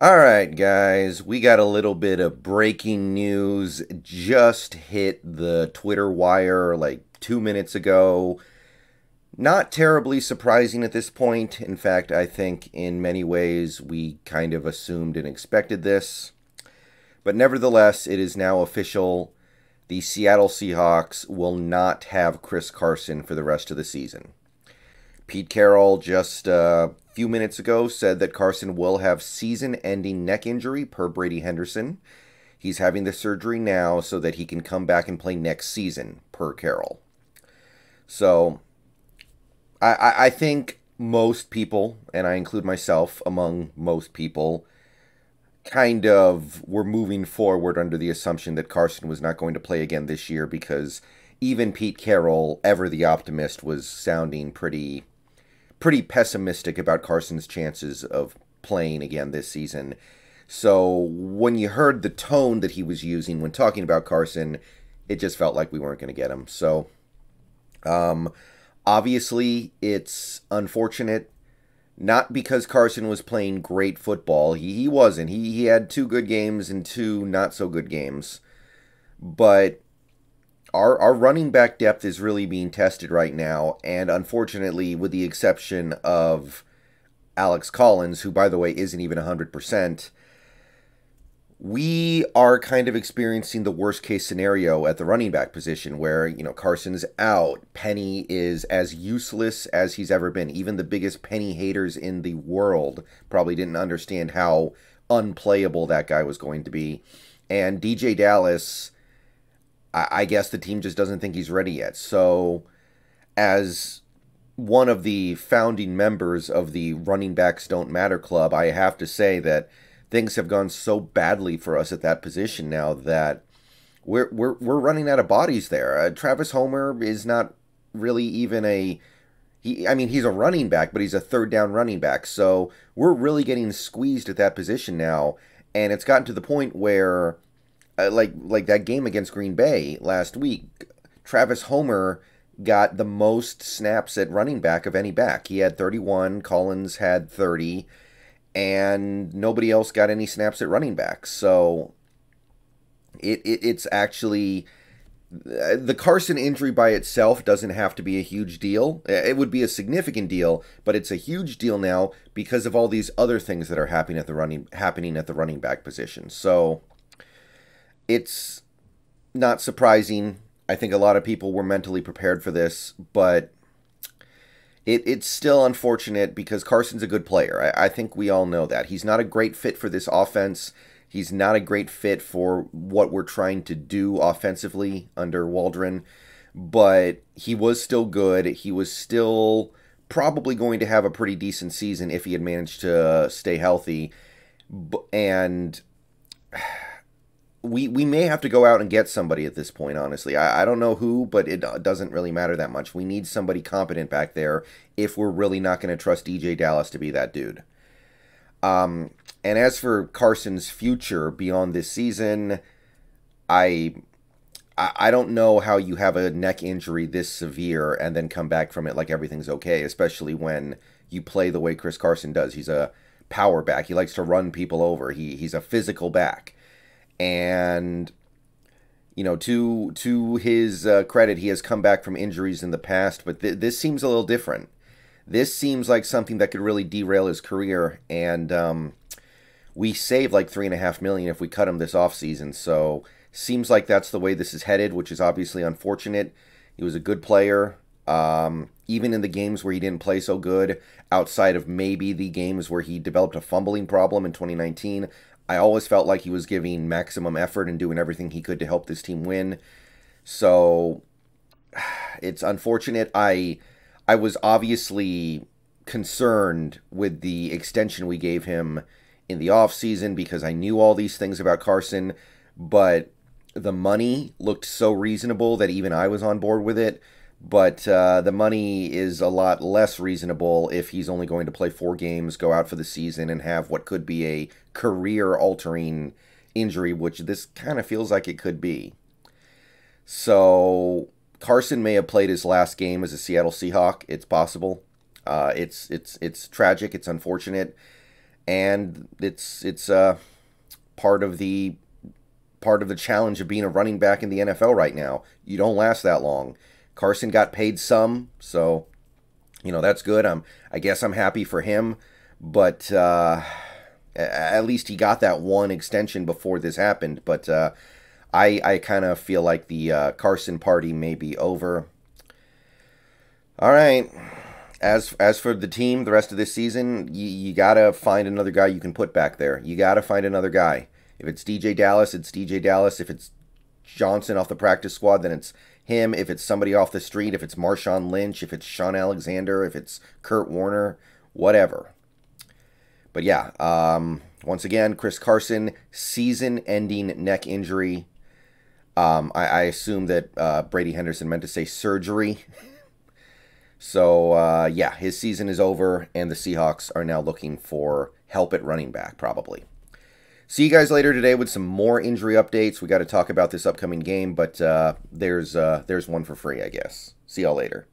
All right, guys, we got a little bit of breaking news. Just hit the Twitter wire like 2 minutes ago. Not terribly surprising at this point. In fact, I think in many ways we kind of assumed and expected this. But nevertheless, it is now official. The Seattle Seahawks will not have Chris Carson for the rest of the season. Pete Carroll just a few minutes ago said that Carson will have season-ending neck injury per Brady Henderson. He's having the surgery now so that he can come back and play next season, per Carroll. So, I think most people, and I include myself among most people, kind of were moving forward under the assumption that Carson was not going to play again this year because even Pete Carroll, ever the optimist, was sounding pretty pessimistic about Carson's chances of playing again this season. So when you heard the tone that he was using when talking about Carson, it just felt like we weren't going to get him. So obviously it's unfortunate, not because Carson was playing great football. He wasn't. He had 2 good games and 2 not-so-good games. But our running back depth is really being tested right now, and unfortunately, with the exception of Alex Collins, who, by the way, isn't even 100%, we are kind of experiencing the worst case scenario at the running back position where, Carson's out. Penny is as useless as he's ever been. Even the biggest Penny haters in the world probably didn't understand how unplayable that guy was going to be. And DJ Dallas, I guess the team just doesn't think he's ready yet. So, as one of the founding members of the Running Backs Don't Matter Club, I have to say that things have gone so badly for us at that position now that we're running out of bodies there. Travis Homer is not really even he's a running back, but he's a third down running back. So we're really getting squeezed at that position now, and it's gotten to the point where like that game against Green Bay last week, Travis Homer got the most snaps at running back of any back. He had 31, Collins had 30, and nobody else got any snaps at running back. So it's actually, the Carson injury by itself doesn't have to be a huge deal. It would be a significant deal, but it's a huge deal now because of all these other things that are happening at the running back position. So it's not surprising. I think a lot of people were mentally prepared for this, but it's still unfortunate because Carson's a good player. I think we all know that. He's not a great fit for this offense. He's not a great fit for what we're trying to do offensively under Waldron, but he was still good. He was still probably going to have a pretty decent season if he had managed to stay healthy. And we may have to go out and get somebody at this point, honestly. I don't know who, but it doesn't really matter that much. We need somebody competent back there if we're really not going to trust DJ Dallas to be that dude. And as for Carson's future beyond this season, I don't know how you have a neck injury this severe and then come back from it like everything's okay, especially when you play the way Chris Carson does. He's a power back. He likes to run people over. He's a physical back. And, to his credit, he has come back from injuries in the past, but this seems a little different. This seems like something that could really derail his career, and we save like $3.5 million if we cut him this offseason, so seems like that's the way this is headed, which is obviously unfortunate. He was a good player, even in the games where he didn't play so good, outside of maybe the games where he developed a fumbling problem in 2019. I always felt like he was giving maximum effort and doing everything he could to help this team win. So it's unfortunate. I was obviously concerned with the extension we gave him in the offseason because I knew all these things about Carson, but the money looked so reasonable that even I was on board with it. But the money is a lot less reasonable if he's only going to play 4 games, go out for the season, and have what could be a career-altering injury, which this kind of feels like it could be. So Carson may have played his last game as a Seattle Seahawk. It's possible. It's tragic. It's unfortunate. and it's part of the challenge of being a running back in the NFL right now. You don't last that long. Carson got paid some, so that's good. I guess I'm happy for him, but at least he got that one extension before this happened. But I kind of feel like the Carson party may be over. All right. As for the team, the rest of this season, you got to find another guy you can put back there. You got to find another guy. If it's DJ Dallas, it's DJ Dallas. If it's Johnson off the practice squad, then it's him. If it's somebody off the street, if it's Marshawn Lynch, if it's Sean Alexander, if it's Kurt Warner, whatever. But yeah, once again, Chris Carson, season-ending neck injury. I assume that Brady Henderson meant to say surgery. So, yeah, his season is over, and the Seahawks are now looking for help at running back, probably. See you guys later today with some more injury updates. We got to talk about this upcoming game, but there's one for free, I guess. See y'all later.